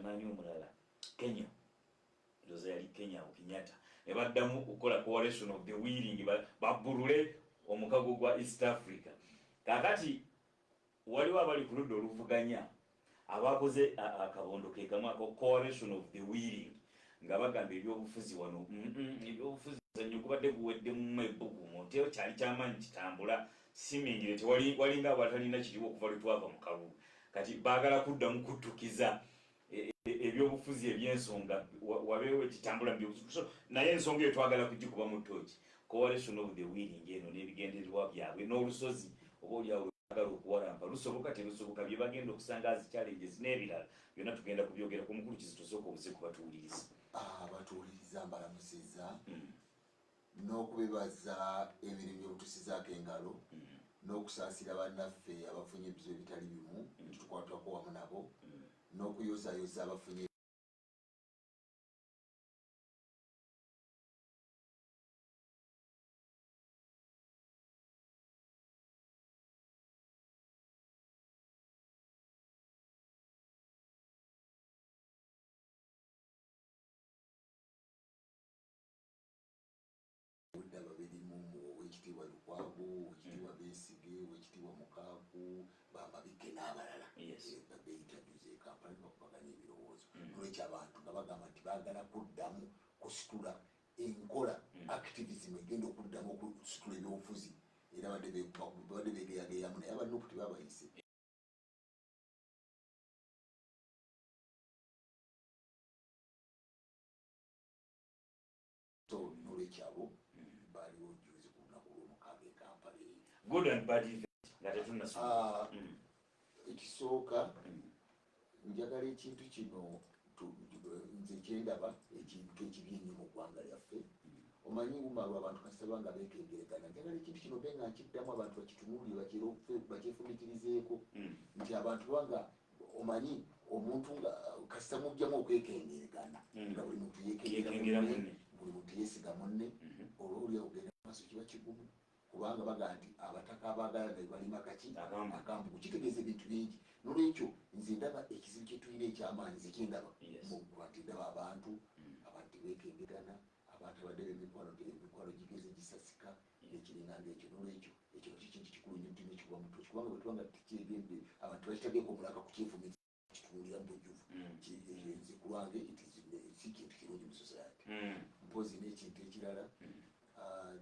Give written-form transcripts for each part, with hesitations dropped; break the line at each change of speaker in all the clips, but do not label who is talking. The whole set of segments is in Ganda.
nani omulala Kenya ndoza yali Kenya Kenyatta ne baddamu okukola coalition of the willing babulule omukago gwa East Africa. Kakati waliwo abali ku ludda oluvuganya abakoze akabondo ke kamwe ako coalition of the willing nga bagamba ebyobufuzi wano ebyobufuzi nnyo kubadde buwedde mu ebbugu Monteo kyali ky'amaanyi kitambula simingire walinga abatalina kiriwo okuva lwetwava mu kalulu kati baagala kuddamu kuttukiza ebyobufuzi ebyensonga wabeewo ekitambula mu byobufuzi naye ensonga eyo twagala kugikuba mu ttooki coalition of the willing eno n'ebigendererwa byabwe n'olusozi oba oliawo agala okuwalampa lusoboka terusoboka bye bagenda okusanga as challenges n'ebirala byonna tugenda kubyogera ku mukulu Kizito sooka obuze kubatuwuliriza
abatuwuliriza mbalamusiza n'okubebaza emirimu gyobutusizaako engalo n'okusaasira bannaffe abafunye ebizibu ebitali bimu tukwatwako wamu nabo n'okuyozaayoza abafunye babirimu Oweekitiibwa Lukwago, Oweekitiibwa Besigye, Oweekitiibwa Mukaaku, Bamabike n'abalala beeyitaduza e Kampala bakubaganya ebirowoozo n'olwekyo abantu nga bagamba nti baagala kuddamu kusitula enkola activism egenda okuddamu okusitula ebyobufuzi era badde beegeyageyamu naye abanupu tebabayise n'olwekyabo baliwo juzi ku lunaku lw'omukaaga e Kampala
good and bad event nga tetunnasoma
ekisooka njagala ekintu kino nze kyendaba ekintu ekibi ennyo mu ggwanga lyaffe omanyi bumalwa abantu kasaba nga beekengeregana njagala ekintu kino be nga nkiddamu abantu bakitunuulire bakyefumikirizeeko nti abantu banga omanyi omuntu nga kasita mujjamu okwekengeregana nga buli muntu yeekengera munne buli muntu yeesiga munne olwoli ogenda maaso kiba kigumu kubanga baga nti abataka abaagala nga balima kaki akambugu kitegeeza ebintu bingi n'olwekyo nze ndaba ekizibu kyetuyina ekyamaanyi zekindaba nti ndaba abantu beekengerana abantu abadde b'emikwalo gigeze gisasika ekiringanga ekyo n'olwekyo ekyo kikintu kikulu nnyo mutima ekigwa mu ttooki kubanga bwe tubanga tukyegende abantu bakitageeko omulaka ku kyefumiza kitunuulira mu bujjuvu nze ku lwange si kintu kirungi mu society mpozi n'ekintu ekirala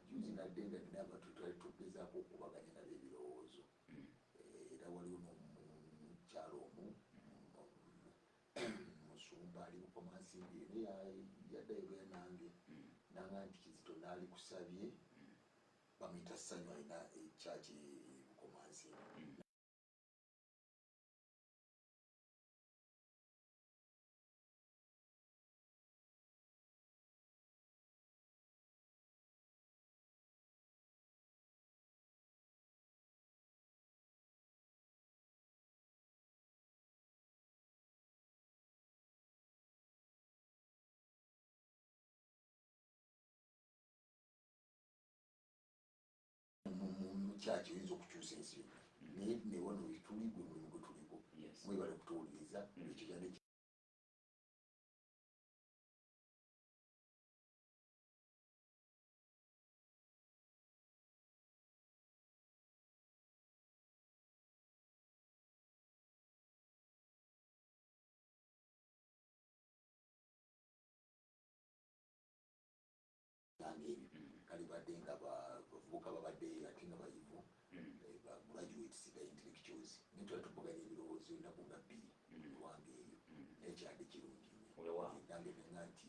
juzi nadde nga nina abantu twali tugezaako okubaganya nabo ebirowoozo era waliwo n'omukyalo omu musumba ali bukomansimbi naye yaddayo nange nanga nti Kizito naali kusabye bamuyita Ssanyu alina ekyaki bukomansimbi kyaki oyinza okukyusa ensi yonna naye newano wetuli gwe mulimu gwe tuliko mwebale okutuwuliriza ekyo kyane ebyo kale badde nga bavubuka babadde ate nga bayivu graduates nga intellectuals naye tuba tuvuganya ebirowoozo ennaku nga bbiri lwange eyo naye kyadde kirungi nange nenga nti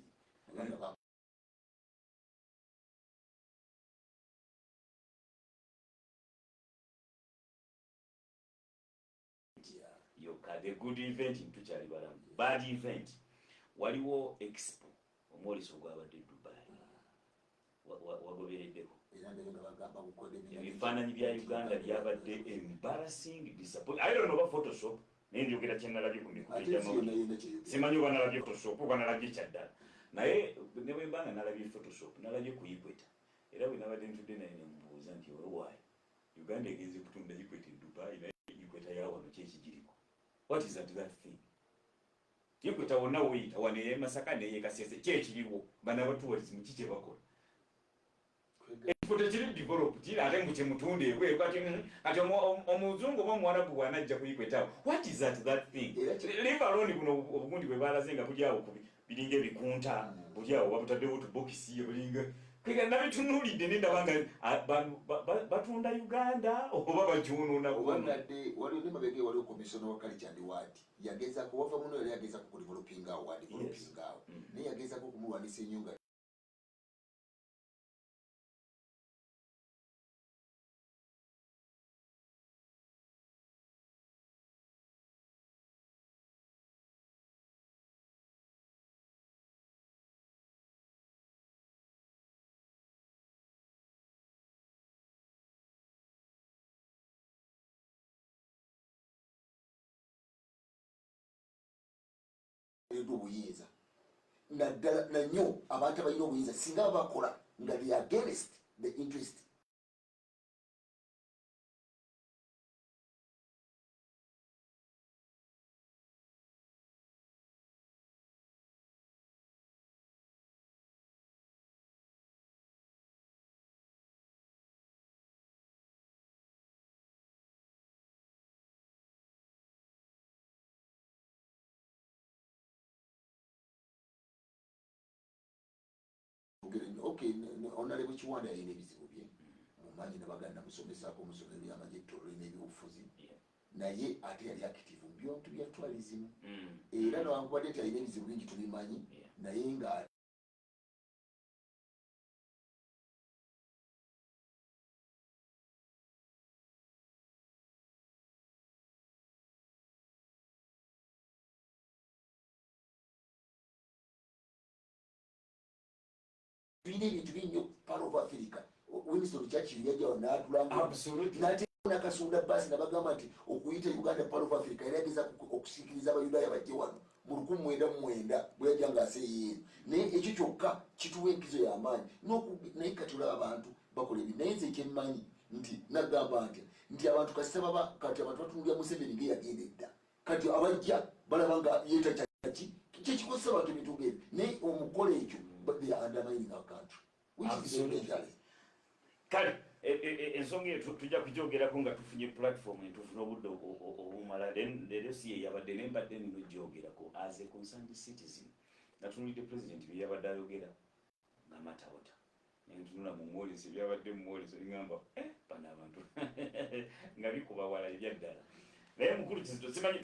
yoka the good event ntukyali balamu bad event waliwo expo omwoleso gwabadde Dubai wagobereddeko ebifaananyi bya Uganda byabadde embarrassing disappoint I don't know about Photoshop naye njogera kyenalabye ku mikutu egy'amawulire simanyi oba nalabye Photoshop oba nalabye kyaddala naye ne bwe mbanga nalabye Photoshop nalabye ku Equator era bwe nabadde ntudde naye nemubuuza nti owaayo Uganda egenze kutunda Equator e Dubai naye Equator ya wano kyekigiriko what is that thing Tikweta wonna weyita wane Masaka ne Kasese kyekiriwo bana batuwalizimu kike bakola ekifo tekiri developed ate mu kyemutunde ekwe kati omuzungu oba Omwarabu bw'anajja kuyikwetawo what is that thing leave alone buno obugundi bwe balaze nga buli awo biringa ebikunta buli awo babutaddewo tubokisi bulinga kwegenda bitunulidde nendaba nga batunda Uganda oba bajunuuna
kubanadde waliwo ne mabege waliwo commissioner wa culture and ward yagezaako wava muno yali yagezaako ku developing awo wa developing awo naye yagezaako kumulwanisa ennyunga obuyinza naddala nanyo abantu abalina obuyinza singa bakola nga they are against the interest okay Honorable Kiwanda yalina ebizibu bye mumanyi nabaganda musomesaako omusomero by'amajjettolo n'ebyobufuzi naye ate yali active mu bintu bya tourism era newankubadde nti alina ebizibu bingi tubimanyi naye nga tulina ebintu binyo part of Africa Winston Churchill yajjawo n'atulanga n'ate nakasunda basi nabagamba nti okuyita Uganda part of Africa era yageza okusikiriza abayudaaya bajje wano mu 1909 bwe yajja ng'aseeyeero naye ekyo kyokka kituwa enkizo y'amaanyi naye kati olaba abantu bakola ebi naye nze ekyemmanyi nti nagamba nti abantu kasita kati abantu batunulira Museveni ng'eyagenda edda kati abajja balaba nga yeeta kyaki kyekikozesa abantu ebintu ng'ebyo naye omukola ekyo but they are undermining our country which is very dangerous.
Kale ensonga eyo tujja kugyogerako nga tufunye platform entufuna obudde obumala lerosi ye yabadde nembadde nino gyogerako as a concerned citizen natunulidde president bye yabadde ayogera nga matawota nentunula mu mwolesi byabadde mu mwolesi ngamba bano abantu nga bikuba wala ebyaddala naye mukulu kizito simanyi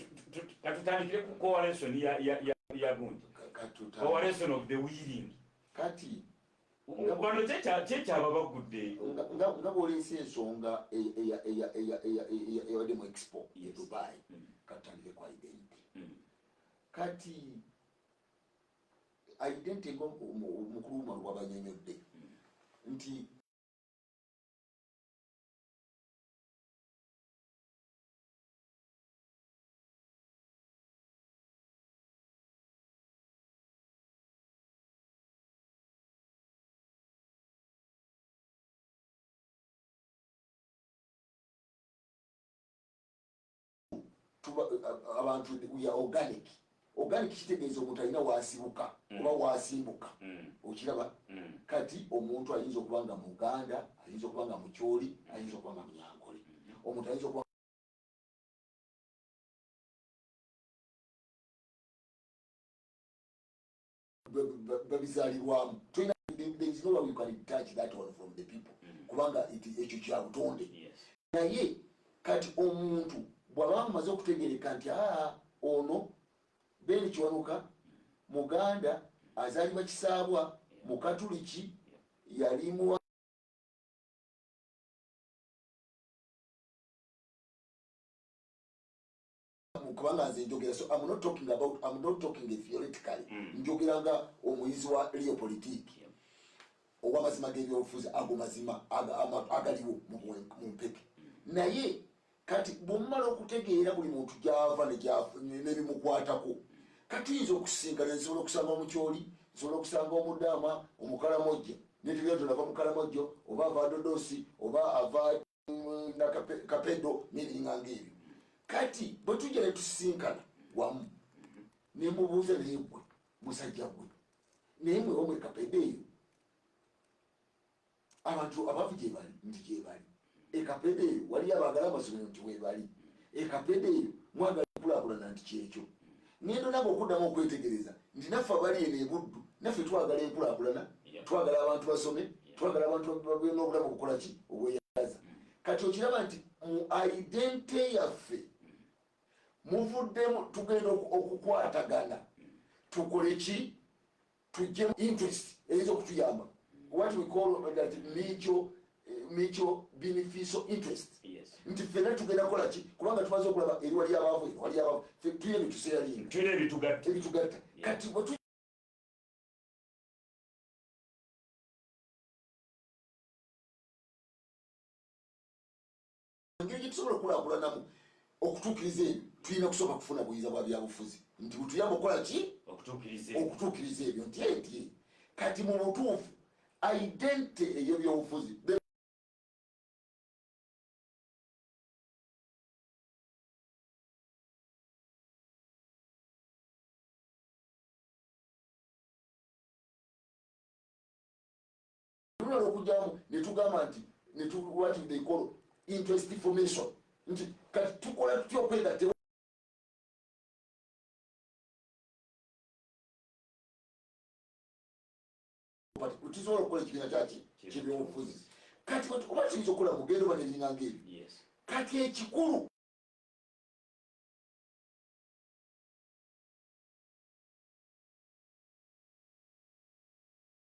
katutandikire ku coalition ya gundi coalition of the willing
kati
bano kyekyaba bagudde
nga bw'oleese ensonga eyawadde mu expo ye Dubai katutandike ku identity kati identity ng'omukulu w'omalu bw'abanyonyodde nti abantu we are organic kitegeeza omuntu alina wasibuka oba wasimbuka okiraba kati omuntu ayinza okuba nga Muganda ayinza okuba nga Mukyoli ayinza okuba nga Munyankole omuntu ayinza okuba babizaalirwamu there is no way you can detach that one from the people kubanga ekyo kya butonde naye kati omuntu bw'aba amaze okutegereka nti ono Beni Kiwanuka Muganda azaalibwa Kisaabwa Mukatuliki yali mu kubanga nze njogera so I'm not talking theoretically njogera nga omuyizi wa real politics ow'amazima g'ebyobufuzi ago mazima agaliwo mu mpeke naye kati bw'omala okutegeera buli muntu gy'ava n'ebimukwatako kati tuyinza okusinkana nsobola okusanga Omukyoli nsobola okusanga Omudaama Omukalamoja netubira tunava Mukalamojjo oba ava Dodosi oba ava Kapedo n'ebinga ng'ebyo kati bwe tujja ne tusinkana wamu ne mubuuza naye gwe musajja gwe naye mwe omwe kapede eyo abantu abavu gye bali nti gye bali ekapede eyo wali abaagala amasomero nti webali ekapede eyo mwagala kulaakulana nti kyekyo ngendo nabo okuddamu okwetegereza nti naffe abali eno ebuddu naffe twagala enkulaakulana twagala abantu basome twagala abantu babena obulamu okukola ki obweyaza kati okiraba nti mu identite yaffe muvuddemu tugenda okukwatagana tukole ki tujje interest eyinza okutuyamba what we call that mutual beneficial interest.
Yes.
Nti fena tugenda kola ki kubanga tumaze okulaba eri wali abavu tuye bituseera lingi
tuye ebitugatta
kati bwe engeri gyetusobola okulaakulanamu okutuukiriza ebyo tulina kusooka kufuna buyinza bwa byabufuzi nti butuyamba okukola ki okutuukiriza ebyo nti kati mu butuufu identity ey'ebyobufuzi tulala okujjamu netugamba nti what they call interest formation nti kati tukola tutya okwegatte tusobola okukola ekibiina kyaki kyebyobufuzi kati oba kiyinza okukola mugendo baneringanga ebyo kati ekikulu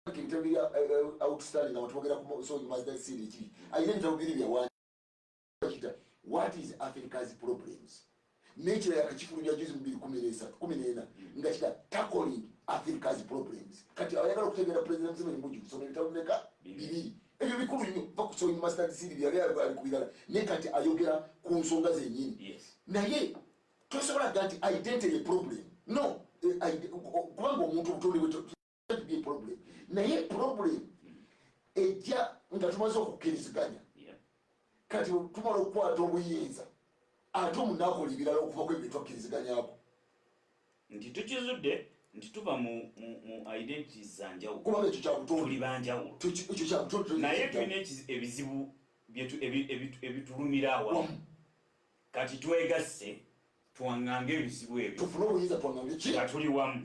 ebitabo bya outstanding abantu bagera kusomazidaisiiri ekiri ayina ebitabo biri byawakita what is Africa's problems nature yakakifulu bya juzi 2013 nga kita tackling Africa's problems kati ayagala okutegeera president Museveni muju kusoma ebitabo meka bibiri ebyo bikulu nnyo bakusonya mastersiiri byali ali kubirala naye kati ayogera ku nsonga zennyini naye tosobola ga nti identity ye problem no kubanga omuntu obutonde bwe problem naye problem ejja nga tumaze okukkiriziganya kati tumala okukwata obuyinza ate omunakola ebirala okuva ku ebyo twakkiriziganyako
nti tukizudde nti tuba mu identities zanjawulo
kubanga ekyo kyabutonde
tuli banjawulo
ekyo kyabutonde
naye tulina ebizibu ebitulumira awamu kati twegasse twaŋŋanga ebizibu ebyo
tufune obuyinza twaŋŋanga ki
nga tuli wamu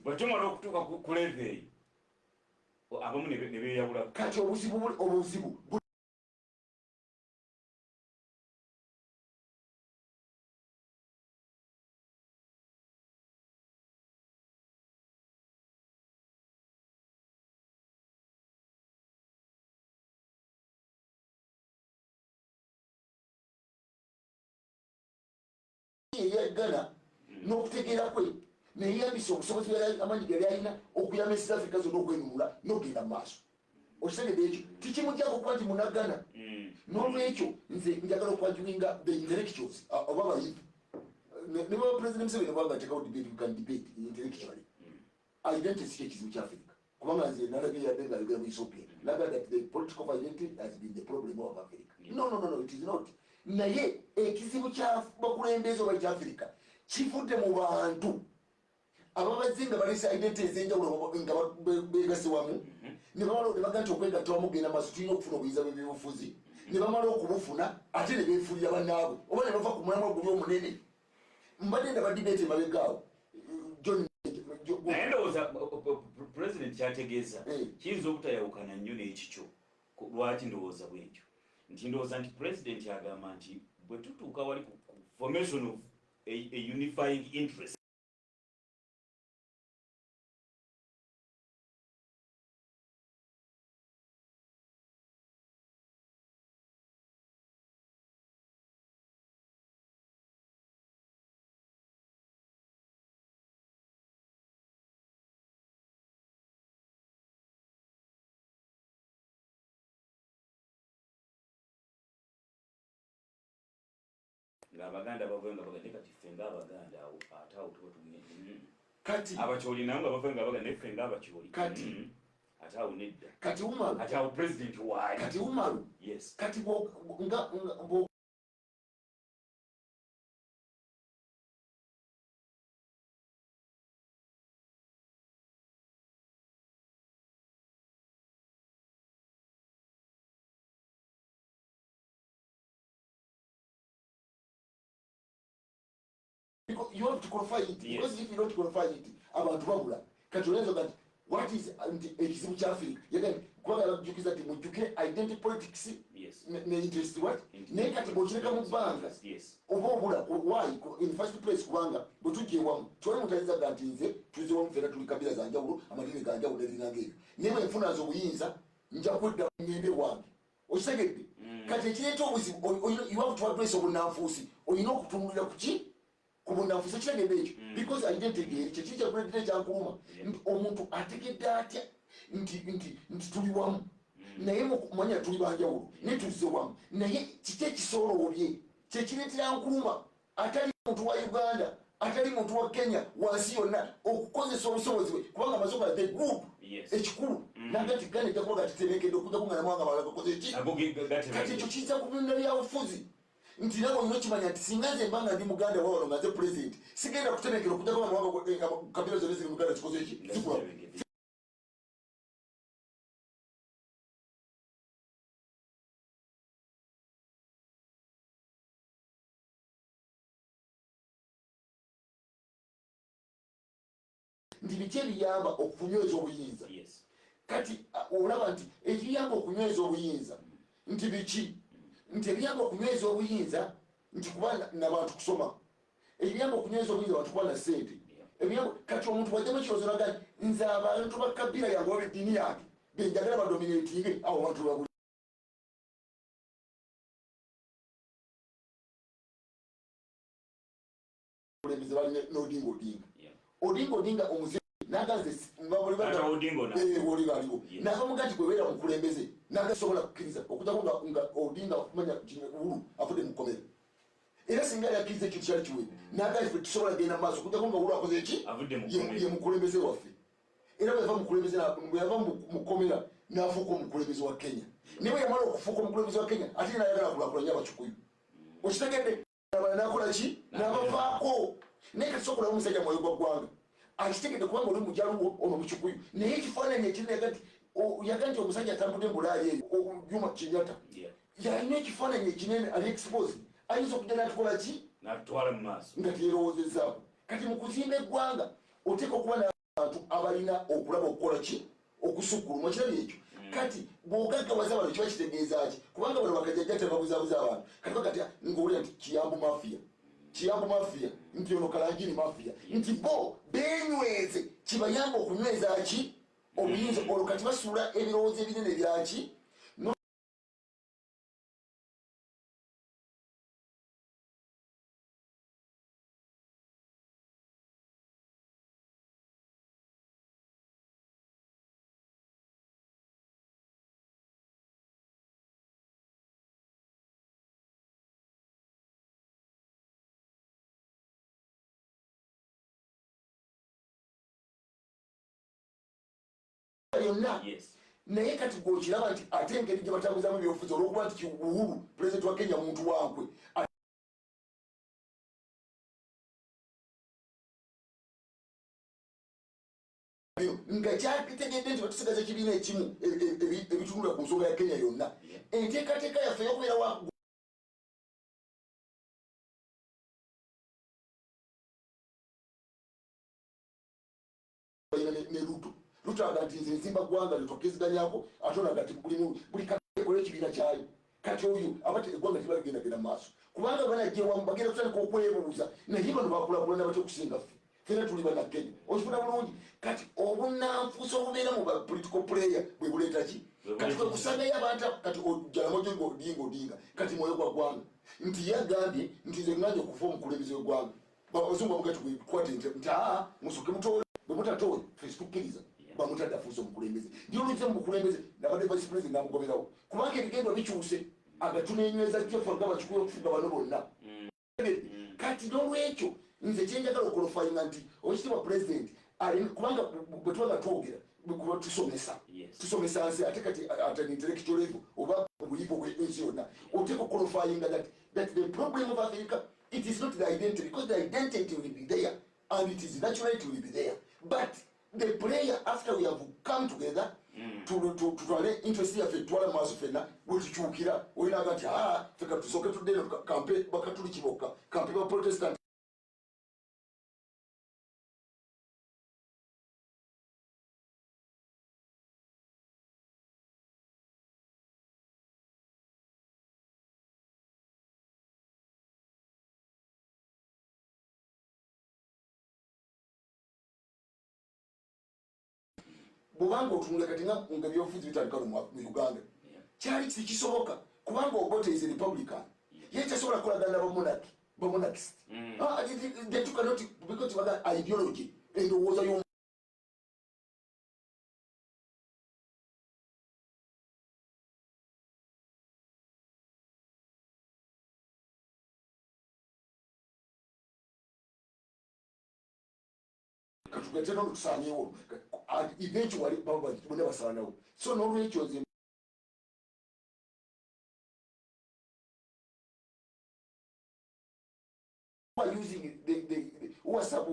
bwe tumala okutuuka ku leve eyo abamu ne beeyawulako
kati obuzibu eyagana n'okutegeera kwe neyeyambisa obusobozi amanyi gali alina okuyamba East Africa zonna okwenunula n'ogenda mu maaso okitegedde ekyo tikimujjako kuba nti munagana n'olwekyo nze njagala okwajuinga the intellectuals oba abayivu ne baba president Museveni bwanga atekawo debate we can debate intellectually identity si ekizibu kya Africa kubanga nze nalage yadde nga ayogera mu Ethiopia laga that the political identity has been the problem of Africa no it is not naye ekizibu kya bakulembeze oba ekya Africa kivudde mu bantu ababaze nga balese identity ez'enjawulo nga begase wamu ne bamala ne baga nti okwegatta wamu genda maaso tulina okufuna obuyinza bw'ebyobufuzi ne bamala okubufuna ate ne beefuulira bannaabwe oba ne bava ku mulamwa guli omunene mbadde ndaba debate emabegaawo
naye ndowooza president kyategeeza kiyinza obutayawukana nnyo n'ekikyo lwaki ndowooza bwekyo nti ndowooza nti president agamba nti bwe tutuuka wali ku formation of a unifying interest ng'abaganda bavuye nga bagande kati ffe ng'abaganda ate awo tuba tugende
kati
abakyoli nabo nga bavuye nga bagande ffe ng'abakyoli
kati
ate awo nedda
kati umaru
ate awo president waali
kati umaru
yes
kati because you have to qualify it.
Yes.
Because if you don't qualify it, abantu babula. Kati olenzo kati what is ekizibu kyaffe yagani kwagala kujukiza ati mujukire identity politics
Yes.
ne interest what naye kati bw'okireka mu bbanga
Yes.
oba obula why in first place kubanga bwe tujja ewamu tewali mutayizaga nti nze tuziwamu fena tuli kabira za njawulo amadini ga njawulo erinanga ebyo naye bwe nfunaza obuyinza nja kudda ngende wange okitegedde kati ekireeta obuzibu you have to address obunanfuusi olina okutumbulira ku ki ku bunanfuusi ekitegedde ekyo because identity kyekiri kyakuleetera ekyankuluma nti omuntu ategedde atya nti tuli wamu naye mumanya tuli banjawulo naye tulize wamu naye kiki ekisooloobye kyekireetera nkuluma atali muntu wa Uganda atali muntu wa Kenya wansi yonna okukozesa obusobozi bwe kubanga amasoga the group ekikulu nagati gane jakubaga titerekedde okujja kungana mwanga balala gakoze eki kati ekyo kiyinza kubinda byabufuzi nti nabo olina okimanya nti singa nze mbanga ndi muganda wawalo nga nze president sigenda kuterekera okujja kuba mwanga kabira zonna ziri muganda kikoze eki zikula ndi biki ebiyamba okunyweza obuyinza kati olaba nti ekiyamba okunyweza obuyinza nti biki nti ebiyamba okunyweza obuyinza nti kuba n'abantu kusoma ebiyamba okunyweza obuyinza abantu kuba na ssente ebiyamba kati omuntu wajjamu ekirozo naga nze abantu ba kabira yange oba eddiini yange benjagala badominatinge abo bantu babuli kulembeze balina n'odinga odinga omuze naganze
Ata Odingo na.
Oli aliwo nagamuga nti kwewera mukulembeze nagasobola kukkiriza okutako nga Odinga kumanya uhuru afudde mukomere era singa yakkiriza ekintu kyali kiwe nagaye ffe tusobola genda mu maaso okutako nga uhuru akoze eki ye mukulembeze waffe era bwe yava mukomera n'afuuka omukulembeze wa Kenya ne bwe yamala okufuuka omukulembeze wa Kenya ate n'ayagala akulakulanya abakikuyu okitegedde abala n'akola ki n'abavaako naye kati sokola omusajja mwoyo gwa ggwanga akitegedde kubanga oli mujaluwo ono mukikuyu naye ekifaananyi ekiri yaga nti omusajja atambudde embulaali eyo Juma Kenyatta yalina ekifaananyi ekinene ali expose ayinza okujja n'atukola ki
n'atwala mu maaso
nga teyerowoozezzaako kati mu kuzimba eggwanga oteeka okuba n'abantu abalina okulaba okukola ki okusukkuluma kirabye ekyo kati bw'ogaggawaza bano kiba kitegeeza ki kubanga bano bakajjajja tebabuzaabuza abantu kati bagati ng'owulira nti kiyambu mafiya nti ono kalangini mafiya nti bo benyweze kibayamba okunyweza ki obuyinza olwo kati basuula ebirowoozo ebinene byaki yonna naye kati gwokiraba nti ate engeri gye batambuzamu ebyobufuzi olwokuba nti Uhuru pulezidenti wa Kenya muntu wankwe nga kyategedde nti batusigaza ekibiina ekimu ebitunula ku nsonga ya Kenya yonna enteekateeka yaffe yokubeera wa ne Lutaga nti nze nzimba ggwanga litokkeziganyako ate olaga nti buli kakola ekibiina kyayo kati oyo abate eggwanga tebagenda maaso kubanga banajja wamu bagenda kutandika okwebuuza naye bano bakulagulana batya okusinga ffe fena tuli bannakenya okifuna bulungi kati obunanfuusi obubeera mu political player bwe buleeta ki kati kwe kusangayo abantu kati ojjalamojo odinga kati mwoyo gwa ggwanga nti yagambye nti nze nganja okufa omukulembeze w'eggwanga abazungu bamugati bwekwate nti musuke mutoole bwe mutatooye ffe situkkiriza bamutadde afuuse omukulembeze ndiyo oluyinza mu bukulembeze nabadde vice president namugoberawo kubanga ebigendo bikyuse agatunenyweza kyefu nga bakikuya okufuga bano bonna kati n'olwekyo nze kyenjagala okolofayinga nti okitiibwa president kubanga bwe tuba nga twogera kuba tusomesa nsi ate kati at an intellectual level oba obuyivu bw'ensi yonna oteeka okolofayinga that the problem of Africa it is not the identity because the identity will be there and it is natural it will be there but the prayer after we have come together tutwale interest yaffe tutwala maaso ffenna bwe tukyukira olinaga nti ffe katusooke tudde kampe bakatuli kibokka kampe ba protestant bubanga otunula kati nga byobufuzi bitandika mu Uganda kyali kisoboka kubanga Obote is a Republican yekyasobola kukolagana bamonarchist they took a note because of that ideology endowooza y'omu katugete n'olutusaanyewo and eventually baba basalanawo so n'olwekyo nze using the WhatsApp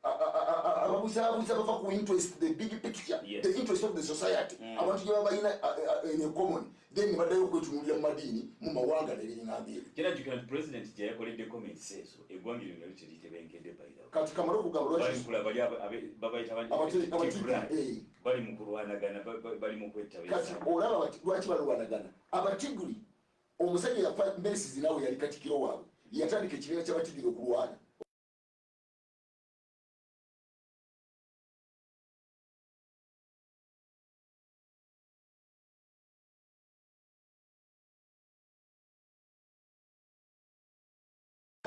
ababuzabuza bava ku interest the big picture the interest of the society abantu gye babalina in common then baddayo okwetunulira mu madini mu mawanga n'ebiriŋambire
kina president gye yakoledde comments ezo eggwanga lino nalyo teritebenkedde bayirawo
kati kamala okugamba
bali mu kulwanagana bali mu kwettabisa
kati olaba lwaki balwanagana abatiguli omusajja yafa Mercies nawe yali katikiro waabwe yatandika ekibiina ky'abatigiri okulwana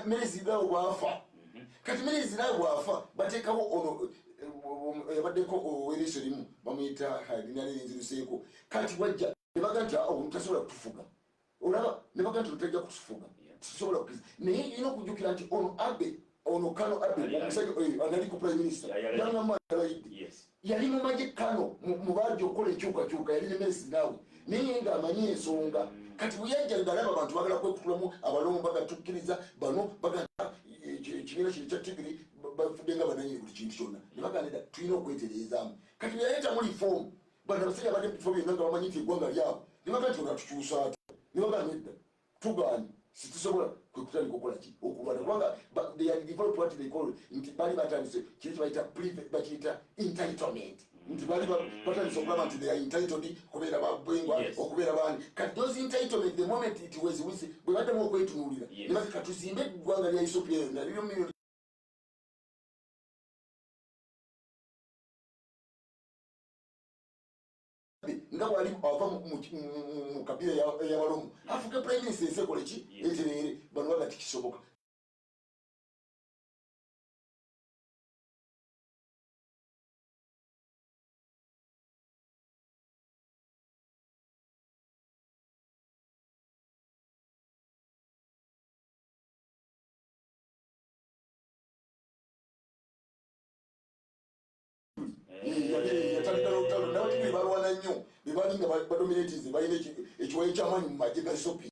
Mercies nawe bwafa kati Mercies nawe bwafa bateekawo ono yabaddeko ow'eriiso limu bamuyita linalirinziruseeko kati wajja ne baga nti omutasobola kutufuga olaba ne baga nti lutajja kutufuga tusobola kukiza naye ino okujjukira nti ono Kano Abe omusajja anali ku prime minister yangamba yali mu magye Kano mu bajja okukola enkyukakyuka yali ne Mercies nawe naye ng'amanyi ensonga kati bwe yajja ngalaba abantu bagala kwekutulamu abalomu bagatukkiriza bano bagata ekibiina kiri kya Tigiri bafudde nga bananyini buli kintu kyonna ne baganira tulina okwetereezaamu kati yaleetamu reform bano abasajja badde mu bifo byonna nga bamanyi nti eggwanga lyabwe ne baga nti onatukyusa ate ne bagana edda tugaanye situsobola kwekutandika okukola ki okulwana kubanga they had developed what they call nti bali batandise kiri bakiyita entitlement nti bali batandise okulaba nti they are entitled okubeera babwengwa okubeera baani kati those entitlement the moment it was wisi bwe baddemu okwetunuulira ne baka tuzimbe eggwanga lya Ethiopia yonna liryo million nga bwali ava mu kabira y'abalomu afuuke prime minister esekole ki etereere bano baga tikisoboka yatandika n'olutalo n'abatigiri balwana nnyo be bali nga badominatize balina ekiwayi ky'amaanyi mu magye ga Ethiopia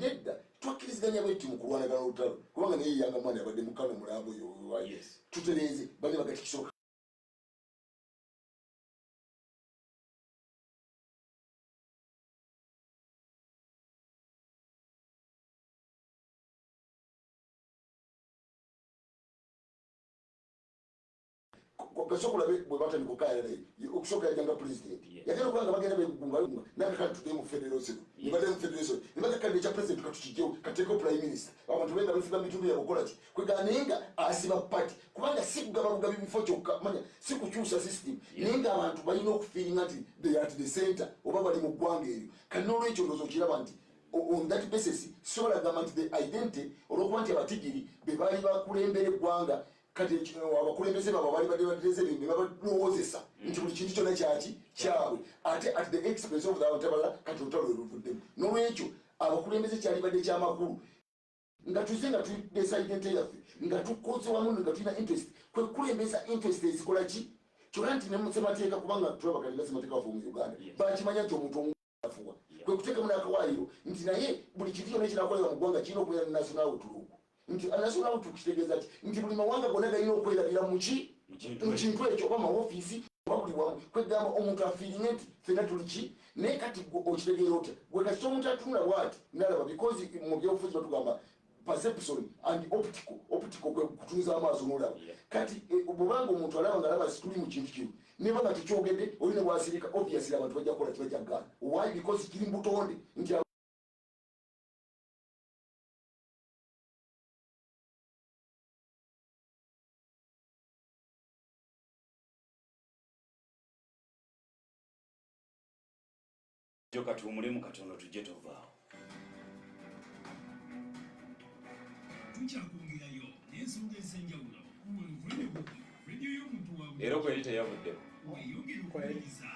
nedda twakkiriziganya bwetti mu kulwanagana olutalo kubanga naye yanga mwani abadde mu Kano mulambo oyo tutereeze bali bagatikisoboka gasobola bwe batandika okukaayana naye okusooka yajanga president yagenda okubanga bagenda begunga nakakati tudde mu federation ne badde mu federation ne bagakadde ekya president katukijjewo kateekeo prime minister abantu benga befuga mu bitundu byabwe okukola ki kwegana naye nga asiba party kubanga si kugaba bugabi bifo kyokka manya si kukyusa system naye nga abantu balina okufiiringa nti they are at the center oba bali mu ggwanga eryo kati n'olwekyo ndowooza okiraba nti on that basis sisobola gamba nti the identity olwokuba nti abatigiri be baali bakulembera eggwanga kati abakulembeze babo bali badebatereza ebintu ne babalowoozesa nti buli kintu kyonna kyaki kyabwe ate at the expense of the otabala kati olutalo lweruvuddemu n'olwekyo abakulembeze kyali badde ekyamakulu nga tuze nga tulesa identity yaffe nga tukoze wamu nga tulina interest kwekulembeza interest ezikola ki kyona nti ne musemateeka kubanga tulaba kati gasemateeka waffe mu Uganda bakimanya nti omuntu omuafuwa kwekuteekamu n'akawaayiro nti naye buli kintu kyonna ekinakolera mu ggwanga kirina okubeera ne national outlook nti national outlook kitegeeza ki nti buli mawanga gonna galina okwerabira muki mu kintu ekyo oba maofiisi oba buli wamu kwegamba omuntu afiiringe nti fena tuli ki naye kati okitegeera otya gwe kasita omuntu atunula bwati nalaba because mu byobufuzi batugamba perception and optical kwe kutunza amaaso n'olaba kati bwobanga omuntu alaba nga alaba situli mu kintu kino niba nga tekyogedde olina bwasirika obviously abantu bajja kukola kibajja kugaana why because kiri mu butonde nti
Joka tuumulemu katono tujje tovaawo.
Tukyakongerayo n'ensonga ez'enjawulo ku radio y'omuntu waabwe.
Era kweri teyavuddeko.
Weeyongera okuwuliriza.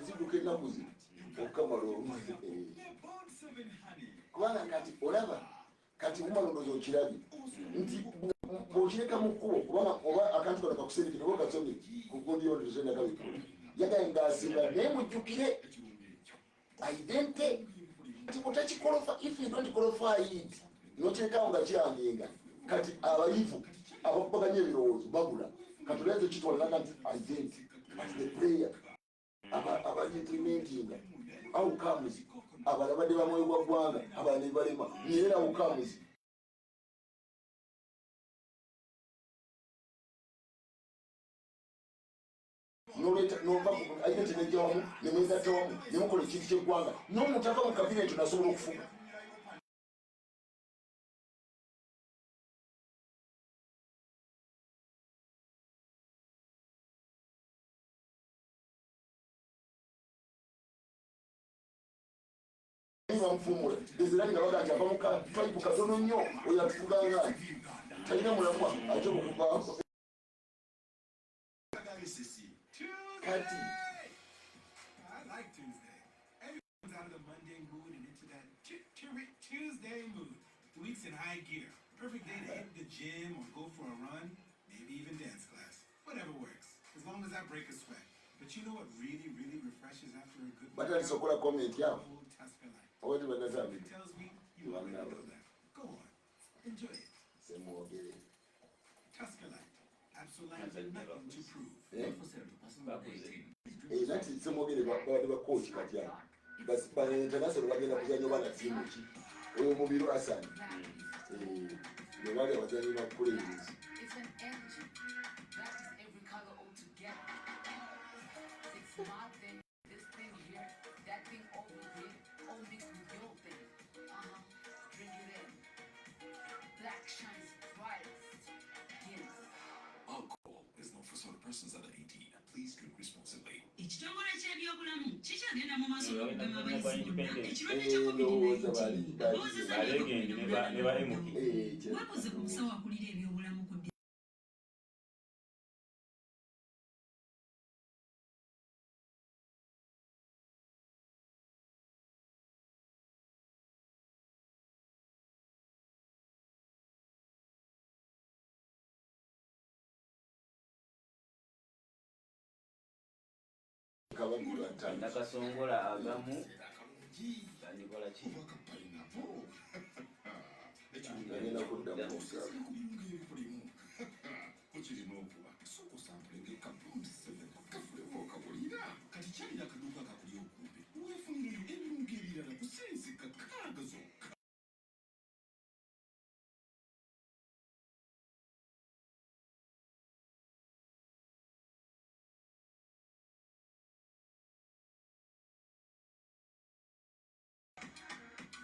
eziduka ennaku zino okamala omuze kubanga kati olaba kati umalondoza okirabye nti bw'okireka mu kkubo kubanga oba akantu kano kakusindikira oba kasomye ku gundi yondozendagabikula yagaye ng'asimba naye mujjukire identite nti otakikolofa if you don't qualify it n'okirekawo nga kirangenga kati abayivu abakubaganya ebirowoozo babula kati olenze kitwalanga nti identity as the player abaimplementinga outcomes abalabadde bamwoyo gwa ggwanga abala ne balema neera outcomes nova identity nejjawamu nemwegattawamu nemukola ekintu ky'eggwanga n'omutaka mu kabineeti nasobola okufuga bamufumula ezirani nga bagati ava muka twayipu katono nnyo oyo atufuganga talina mulamwa ate okuvaako kati
Tuesday mood. Weeks in high gear. Perfect day to hit the gym or go for a run, maybe even dance class. Whatever works, as long as I break a sweat. But you know what really refreshes after a good
but that's sokola comment yao
It tells me you already know that. Go on, enjoy it. Tuscalite, absolutely nothing to prove.
Nati semwogere babadde bakochi kati awo international bagenda kuzannya bana tiimu ki oyo mubiru Hassan ne bali abazanyi bakuleerezi
Alcohol is not for sort of persons under 18. Please drink responsibly.
Ekitongole ky'ebyobulamu kikyagenda mu maaso n'okugema abayizi bonna ekirwadde kya COVID-19 weebuuze ku musawo akulira ebyobulamu ku
nakasongola agamu ganikola ki
agenda kuddamu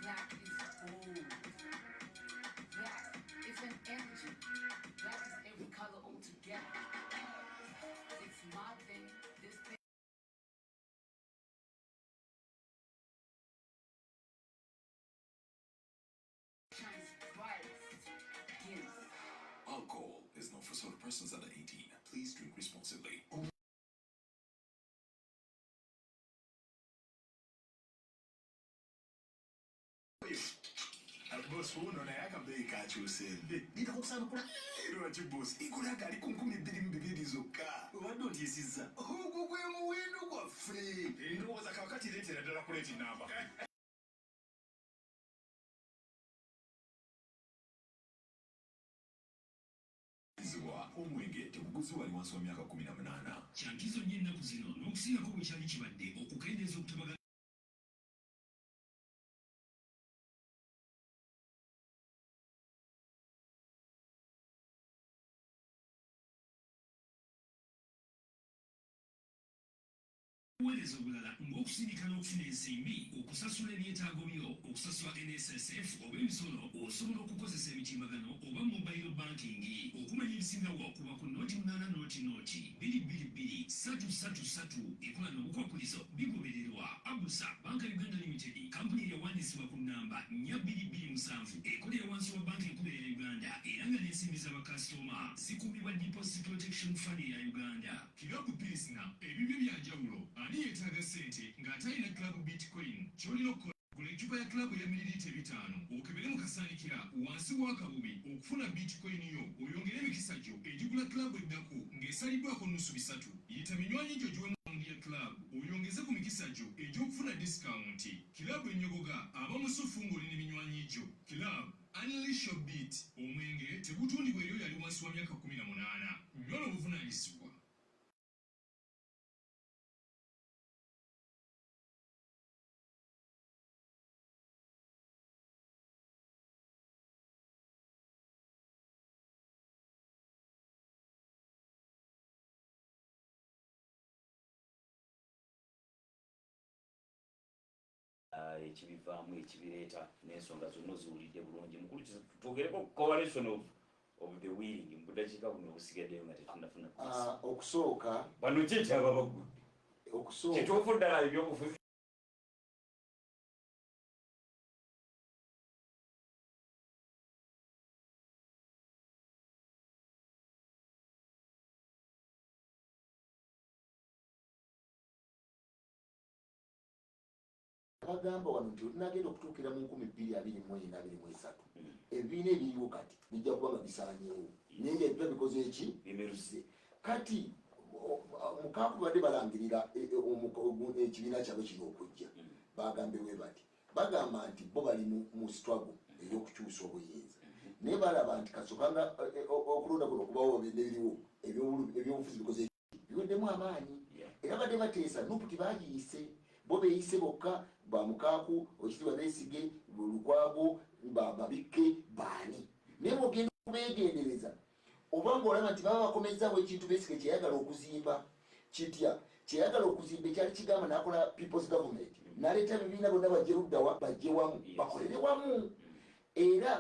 Black is gold. Black is an energy. Black is every color altogether. It's my thing. This thing. Shines brightest. Yes.
Alcohol is not for sort of persons under 18. Please drink responsibly. Boss, uno naye akabeeyi kakyusedde nina kukusandukula lwaki boss ikulaga ali ku 12,200 zokka obadde otyesizza ogwo gwe muwendo gwaffe endowooza kakati leetera ddala kuleeti namba
ak'omwenge tebuguzi wali wansi wa myaka 18.
Kyankizo nnyo ennaku zino n'okusingaako bwe kyali kibadde okukendeeza okutabagana obuweereza obulala ng'okusindika n'okufuna ensimbi, okusasula ebyetaago byo, okusasula NSSF oba emisolo, osobola okukozesa emitimbagano oba mobile banking. Okumanya ebisingawo kuba ku nooti 8 nooti 222 333 ekola n'obukwakulizo bigobererwa. Abusa Banka Uganda Limited, kampuni eyawandiisibwa ku nnamba 4227 ekolera wansi wa banka enkulu eya Uganda era nga n'ensimbi z'abakasitoma zikuumibwa Deposit Protection Fund eya Uganda. Kilabu Pilsner ebibyo byanjawulo. Ani yeetaaga ssente ng'atalina Club Bitcoin, ky'olina okukola gula eccupa ya Club eya mililita 5 okebere mu kasaanikira wansi w'akabubi okufuna Bitcoin yo oyongere emikisa gyo egigula Club ennaku ng'esaliddwako nnusu 3. Yita minywanyi gyo giwe mu ya Club oyongeze ku mikisa gyo egy'okufuna discount. Club enyogoga aba musufu ng'olina eminywanyi gyo. Club Unleash your beat. Omwenge tegutundibwa eri oyo ali wansi wa myaka 18. Nywala obuvunaanyizibwa.
Ekibivaamu ekibireeta n'ensonga zonna ziwulidde bulungi. Mukulu twogereko coalition of the willing mu budakiika buno obusigaddeyo nga tetunnafuna
okusooka
bano kyekyaba baggudde
okusooka
kituufu ddala ebyobufuzi
bagamba wano nti olinagenda okutuukira mu 2024-2023 ebibiina ebiriwo kati bijja kuba nga bisaanyeewo naye ngaebipya bikoze eki bimeruze kati mukaaku badde balangirira ekibiina kyabwe kino okujja bagambye we bati bagamba nti bo bali mu struggle ey'okukyusa obuyinza naye balaba nti kasokanga okulonda kuno okubawo nebiriwo ebyobufuzi bikoze eki biweddemu amaanyi era badde bateesa nupu tibagiyise bo beeyise bokka bamukaaku Ekitiibwa Besigye Lukwago babikke baani naye bwogenda okubeegendereza oba ng'olaba nti baba bakomezaawo ekintu Besigye kyeyagala okuzimba kitya kyeyagala okuzimba ekyali kigamba n'akola people's government n'aleeta ebibiina bonna bajje luddawa bajje wamu bakolere wamu era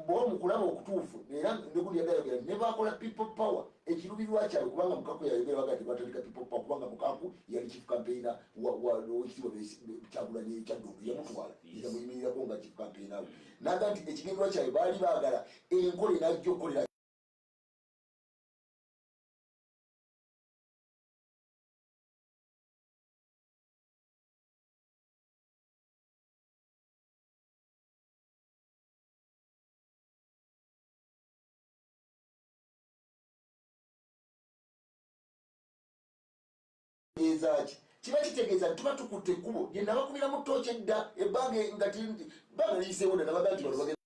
bwomukulaba okutuufu era negundi yagayogera ne bakola people power ekirubirwa kyabwe kubanga Mukaku yayogera bagati batandika people power kubanga Mukaku yali chief campaigner w'Ekitiibwa Kyagulanyi Kyaddondo yamutwala yamuyimirirako nga chief campaigner naga nti ekigendwa kyabwe baali baagala enkola enajja okukolera ezaki kiba kitegeeza tuba tukutte ekkubo gye nabakubira mu ttooki edda ebbanga nga bbanga liyiseewo nda nabaga nti bano bagenda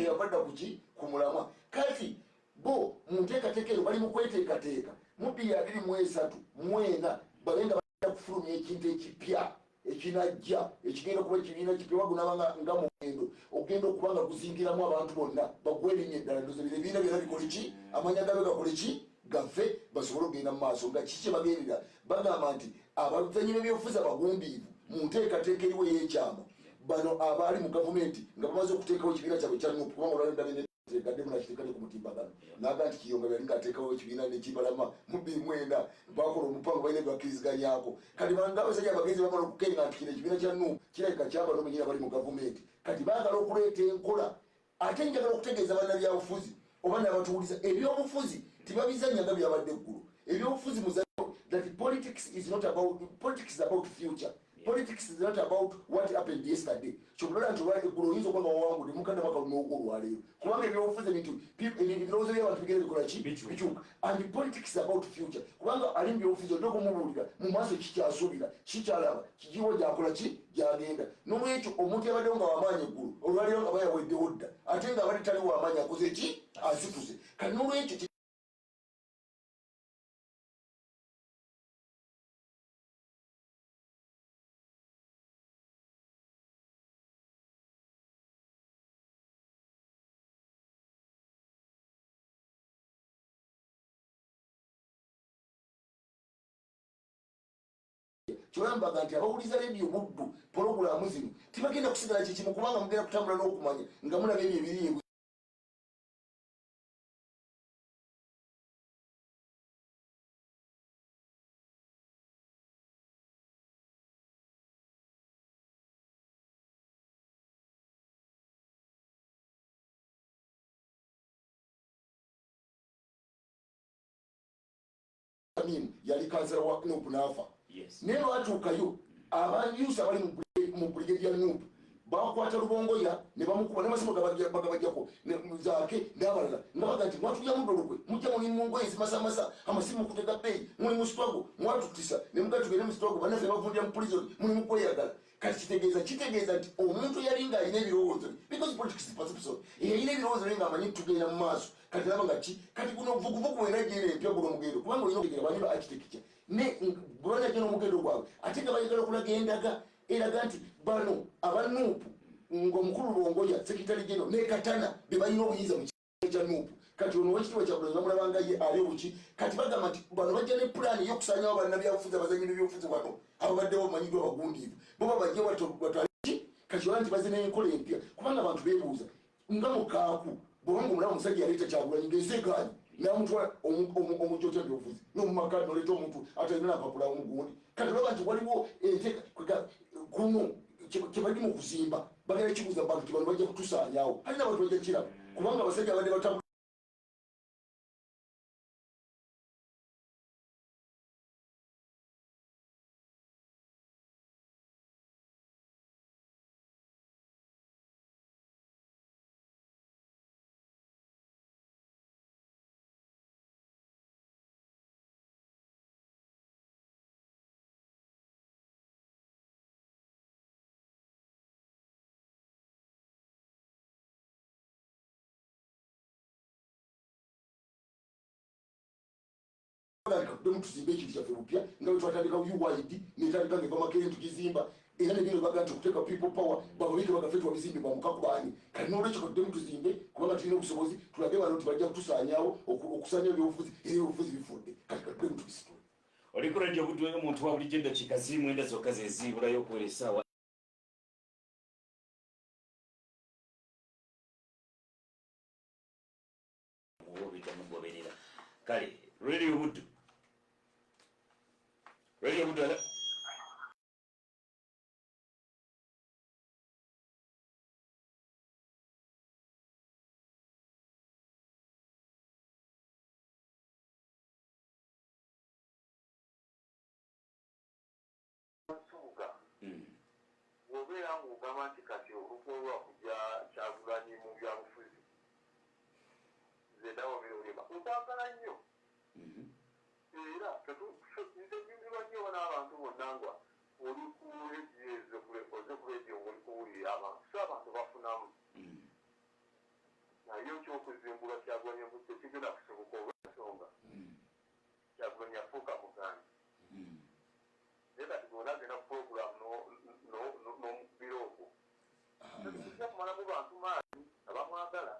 yavadda kuki ku mulamwa kati bo mu nteekateeka ero bali mu kweteekateeka mu 2023 mwena bagenda kufulumya ekintu ekipya ekinajja ekigenda okuba ekibiina kipya wagunabanga nga mugendo ogenda okuba nga guzingiramu abantu bonna bagwe erinnya eddala ndoza ebibiina byonna bikole ki amanya gabe gakole ki gaffe basobole okugenda mu maaso nga kiki kyebagendera bagamba nti abazanyi b'ebyobufuzi abagumbiivu mu nteekateeka eriwo ey'ekyama bano abaali mu gavumenti nga bamaze okuteekawo ekibiina kyabwe kya nupu kubanga olwalendabene tegaddemu nakiteekane ku mutimbagano naga nti kiyonga byali ngaateekawo ekibiina nekibalama mu 2009 bakola omupango balina byebakkiriziganyako kati banga abasajja abagenzi bamala okukenga nti kino ekibiina kya nupu kirabika kyabano benyina bali mu gavumenti kati baagala okuleeta enkola ate njagala okutegeeza bannabyabufuzi oba nabatuwuliza ebyobufuzi tibabizannyaga byabadde eggulu ebyobufuzi muzanyo that politics is not about future Politics is not about what happened yesterday. Chokulala ntuwali kuloyizo kwamba wangu ni mukanda mwaka unoku olwaleero. Kubanga ebyobufuzi ebirowoozo by'abantu bigenda bikola ki bikyuka. And politics is about future. Kubanga ali mu byobufuzi olina okumubuulira mu maaso kikyasuubira kikyalaba kikiwo gy'akola ki gy'agenda. N'olwekyo omuntu yabaddewo nga w'amaanyi eggulu olwaleero nga bayaweddewo dda ate nga abadde tali w'amaanyi akoze ki asituse. Kati n'olwekyo kyolambanga nti abawuliza leediyo buddu pologulaamu zino tibagenda kusigala kikimu kubanga mugenda kutambula n'okumanya nga mulaba ebyo ebiri yali kansala wa Nuupu n'afa. Naye lwatuukayo abanyusa bali mu brigade ya Nuupu bakwata Lubongoya ne bamukuba n'amasimu bagabajjako zaake n'abalala nga baga nti mwatulya mudolokwe mujja muli mu ngoye zimasamasa amasimu kutega bbeeyi muli mu sitwago mwatutisa ne mugatugende mu sitwago bannaffe bavundira mu prison muli mu kweyagala. Kati kitegeeza nti omuntu yali ng'alina ebirowoozo because politics is perception yalina ebirowoozo naye ng'amanyi tugenda mu maaso kati laba nga ki kati guno vuguvugu wena gyera empya guno omugendo kubanga olina okutegera banyi ba architecture ne bwebanyagye n'omugendo gwabwe ate nga bayagala okulaga endaga eraga nti bano aba Nuupu ng'omukulu Lubongoya sekitale geno ne Katana be balina obuyinza mu kibuga kya Nuupu. Kati ono wekitiibwa Kyagulanyi bamulabanga ye ali obuki kati bagamba nti bano bajja ne pulaani y'okusaanyawo bannabyabufuzi abazanyi b'ebyobufuzi bano ababaddewo bamanyiddwa abagundiivu bo babajje batwale ki kati ola nti bazina enkola empya kubanga abantu beebuuza nga mukaaku bwobanga omulaba omusajja yaleeta Kyagulanyi ng'eseegaanyi namutwala omujota byobufuzi n'omumaka noleeta omuntu atalina napapula omugundi kati olaba nti waliwo enteeka kuno kyebali mu kuzimba bagenda kibuuza bantu ti bano bajja kutusaanyaawo alina abantu bajja kiraba kubanga abasajja abadde batambula tuzimba ekintu kyaffe bupya nga bwe twatandika UYD netandika ngeva Makerere tugizimba era nebino baga nti okuteeka people power bababike bagaffe twabizimbe bamukakubaani kati n'olwekyo kaddemu tuzimbe kubanga tulina obusobozi tulage bano nti bajja kutusaanyaawo okusaanya ebyobufuzi era ebyobufuzi bifudde kati kaddemu tubisitule.
Oliko Radio Buddu omuntu wa bulijjo eddakiika zimwenda zokka ze ziibulayo okuwera essaawa mugoberera kale Radio Buddu ala
bw'obeera ng'ogamba nti kati olukwo lwakujja Kyagulanyi mu byabufuzi nze ndawo birolema nkwagala nnyo era nze nyumirwa nnyo n'abantu bonna nga oli ku rediyo oze ku rediyo ng'oli kuwulira abantu so abantu bafunamu naye ekyokuzimbula Kyagulanyi tekigenda kusoboka olw'ensonga Kyagulanyi afuuka muganzi naye kati bw'onagenda ku puroguramu n'omukubira ogwo tujja kumalamu bantu maanyi abamwagala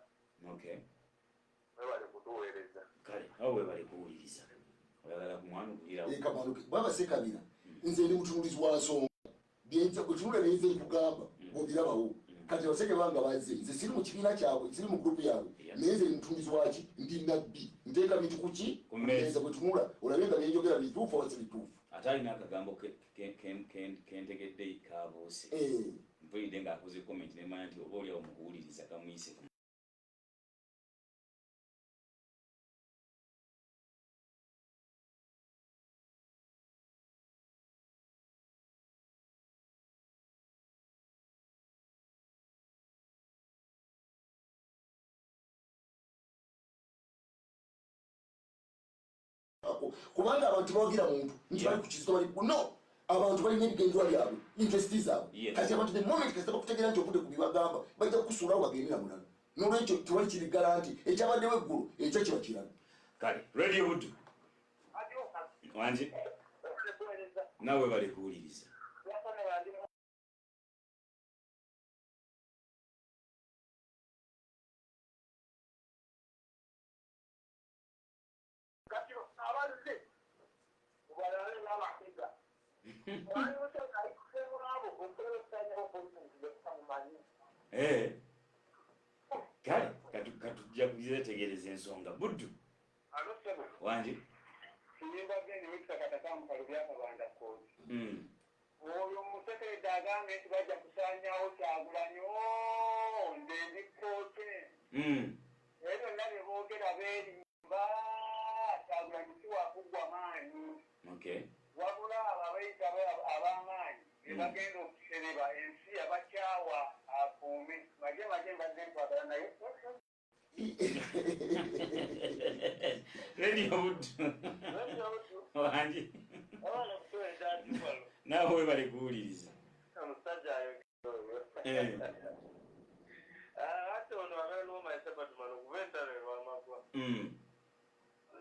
webale kutuweereza
kale awo webale kuwuliriza oyagala kumwanukulirawo
bwabasekabira nze ndi mutunulizi wa nsonga bwetunula byenze nkugamba bwobirabawo kati abaseke banga bazze nze siri mu kibiina kyabwe siri mu gurupu yaabwe naye nze mutunulizi waki ndi nabbi nteeka bintu kuki kumeza bwetunula olabe nga byenjogera bituufu oba si bituufu
ate alina akagambo kentegedde kabuuse mpulidde ng'akoze komenti nemanya nti oba oliawo mukuwuliriza kamuyise
kubaako kubanga abantu bawagira muntu nti bali ku kizito bali no abantu balina ebigendwa byabwe interest zaabwe kati abantu the moment kasita bakutegeera nti ovudde ku bibagamba bajja kukusuulawo bagendera mulala n'olwekyo tewali kiri garanti ekyabaddewo eggulu ekyo kiba kirala
kale radio Buddu wanje nawe bali kuwuliriza kale katujja kuzetegereza ensonga Buddu wanje
oyo omusekerede agambe nti bajja kusaanyawo Kyagulanyi ndendikoote naye byonna bye boogera beerimba Kyagulanyi si wakuggwa maanyi wabula abo abayita ab'amaanyi be bagenda okusereba ensi abakyawa akuume maje mbadde nkwagala naye
radio Buddu wanje nawe bali kuwuliriza
omusajja ayogera ate ono abeera n'omaisabatu mano kuba entalo erwamagwa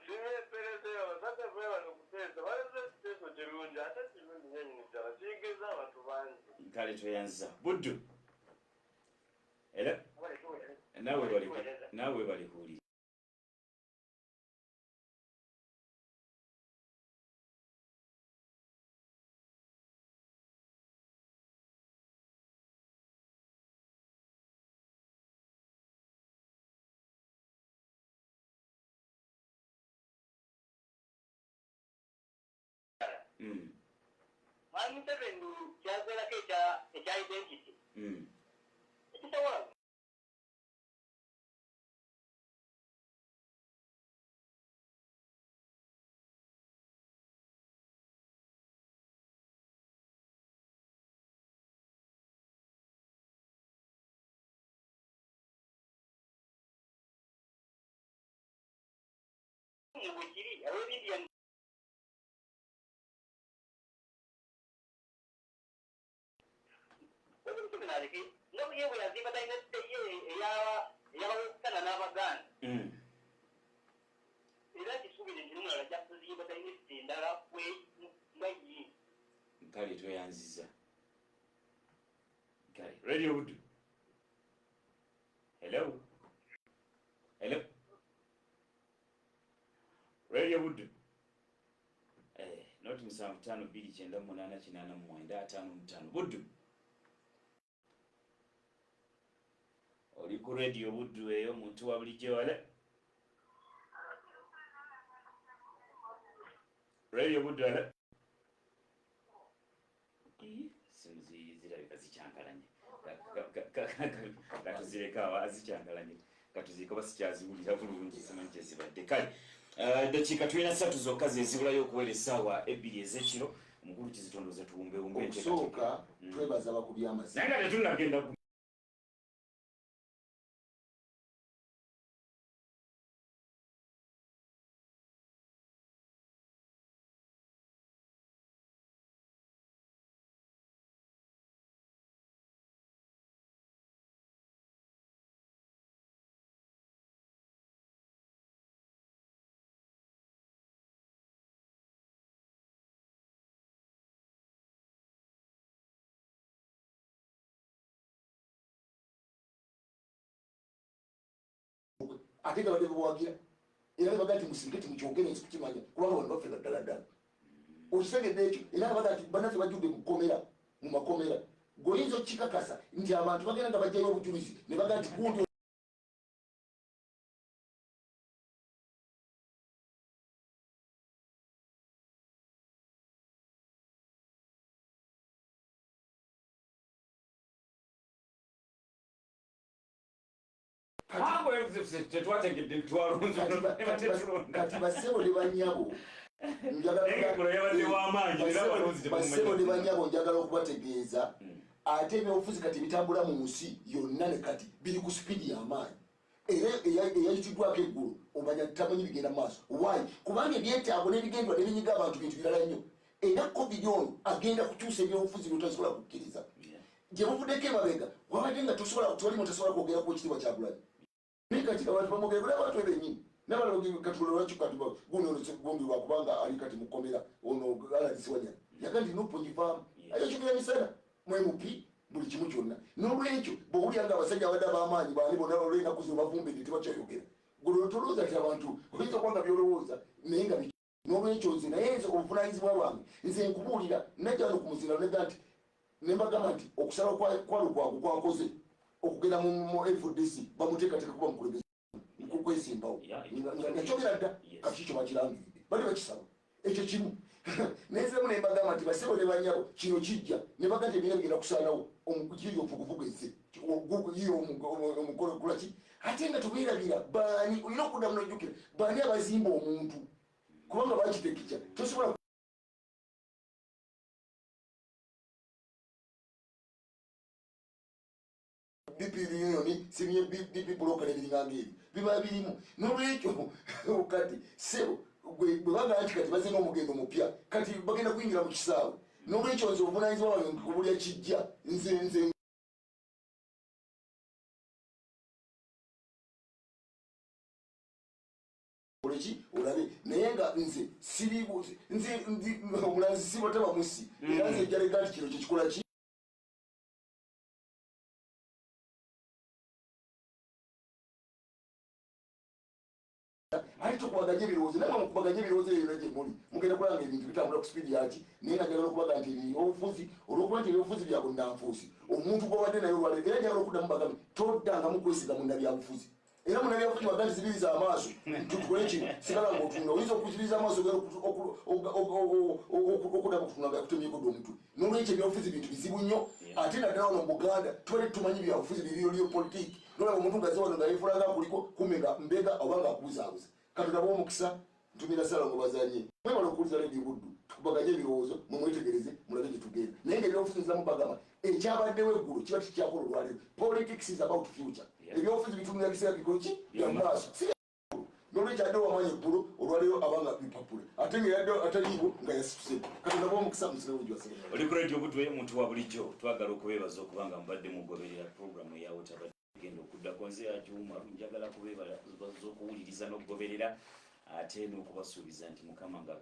sibeeperezeyo abasajja bwe bali okuteesa baleze ekiteeso kirungi ate kirungi nyenyini ddala kiyigiriza abantu bangi
kale toyanza Buddu era nawe bali kuwuliriza
Mwami Museveni kyabeerako ekya identity ekisobola bwekiri ab'ebindiya no yewe yazimba dynasty eyabawukana n'Abaganda era kisuubire nti nomulala ajja kuzimba dynasty endala mwayi
kale toyanziza kale radio Buddu hello radio Buddu noti 75289885 Buddu oli ku radio Buddu eyo muntu wa bulijjo wale radio Buddu wale simuzi zirabika zicyankalanye katuzirekawa azicyankalanye katuzireka basikyaziwulira bulungi simanyi kyezibadde kale dakiika tulina 3 zokka zezibulayo okuwera essaawa 2 ez'ekiro omukulu Kizitondoza tuwumbewumbe
okusooka twebaza abakubi amazima
naye nga tetunnagenda
ate nga badde bawagira era baga nti musiriketi mukyogere ensi tukimanya kubanga bano baffe ddala ddala okisegedde ekyo era nga baga nti bannaffe bajjudde mu makomera goyinza okikakasa nti abantu bagenda nga bajjayo obujulizi ne baga nti gundi kati basebo ne banyabo basebo ne banyabo njagala okubategeeza ate ebyobufuzi kati bitambula mu nsi yonna ne kati biri ku sipidi y'amaanyi eyayitibwako eggulu omanya tamanyi bigenda mu maaso. Why? Kubanga ebyetaago n'ebigendwa n'ebinyiga abantu bintu birala nnyo. Era covid ono agenda kukyusa ebyobufuzi byotasobola kukkiriza. Gye buvuddeko emabega wabadde nga tewalimu tasobola kwogera ku ekitiibwa Kyagulanyi. Naye kati abantu bamugenda buli abantu bennyini n'abalogi kati lwaki kati guno gumbibwa kubanga ali kati mukomera ono aladisiwanya yaga ndi nopongivaamu ayokigera misana mwemupi buli kimu kyonna. N'olwekyo bw'owulira nga abasajja abadde ab'amaanyi baani bonna olw'ennaku zino bavumbedde tebakyayogera gwe tolowooza ti abantu oyinza okuba nga byolowooza naye nga n'olwekyo nze naye nze obuvunaanyizibwa bwange nze nkubuulira najja wano ku muzira nega nti ne mbagamba nti okusala kwalukwago kwakoze okugenda mu FDC bamuteekateeka kuba mukulembeze kwesimbawo nakyogera dda kati kyo bakirangiridde bali bakisaba ekyo kimu nezemu nembagamba nti basebo ne banyabo kino kijja ne baga nti ebina bigenda kusaanawo omukiri ovuguvugu ezze yiyo omukolo kulaki ate nga tubeerabira baani olina okuddamu nojjukira baani abazimba omuntu kubanga bakitekija tosobola BP unioni simye BP bloka n'ebiringanga ebyo biba birimu. N'olwekyo kati sebo bwe bagamba nti kati baze n'omugendo mupya kati bagenda kuyingira mu kisaawe. N'olwekyo nze obuvunaanyizibwa bwange nkubulya kijja nze oleki olabe naye nga nze siribuuze nze omulanzi sibataba musi era nze ejjalega nti kino kyekikola ki ate tukubaganya ebirowoozo naye mukubaganya ebirowoozo ebyo gye muli mugenda kulanga ebintu bitambula ku sipiidi yaki naye nga njagala okubaga nti ebyobufuzi olwokuba nti ebyobufuzi bya bunnanfuusi omuntu gwobadde naye olwaleero era njagala okuddamu bagambe toddangamu kwesiga munnabyabufuzi era munnabyabufuzi baga nti zibiriza amaaso tukole kino sigala ngaotunda oyinza okuzibiriza amaaso okuddamu kutunanga kutemyekodde omutwe. N'olwekyo ebyobufuzi bintu bizibu nnyo ate naddala wano mu Buganda tubadde tumanyi byabufuzi bibiroliyo politiiki nolaba omuntu ngaze wano nga yefulanga kuliko kumbe nga mbega oba nga akubuzaabuza katonda b'omukisa ntumira sala ngo bazanye mwebala okuwuliza Lady Buddu tukubaganye ebirowoozo mumwetegereze mulabe gye tugenda naye nga ebyobufuzi nzamu bagamba ekyabaddewo eggulo kiba tikyakola olwaleero. Politics is about future. Ebyobufuzi bitunula biseera bikoki byamaaso n'olwekyo adde wamanya eggulo olwaleero abanga bipapula ate nga yadde ataliiwo nga yasituse katonda b'omukisa musirewo gyasebe.
Oli ku Radio Buddu muntu wa bulijjo twagala okubeebaza okubanga mubadde mugoberera puroguramu eyawo tabadde genda okuddako nze Ajuma njagala kubeebaza okuwuliriza n'okugoberera ate n'okubasuubiza nti Mukama nga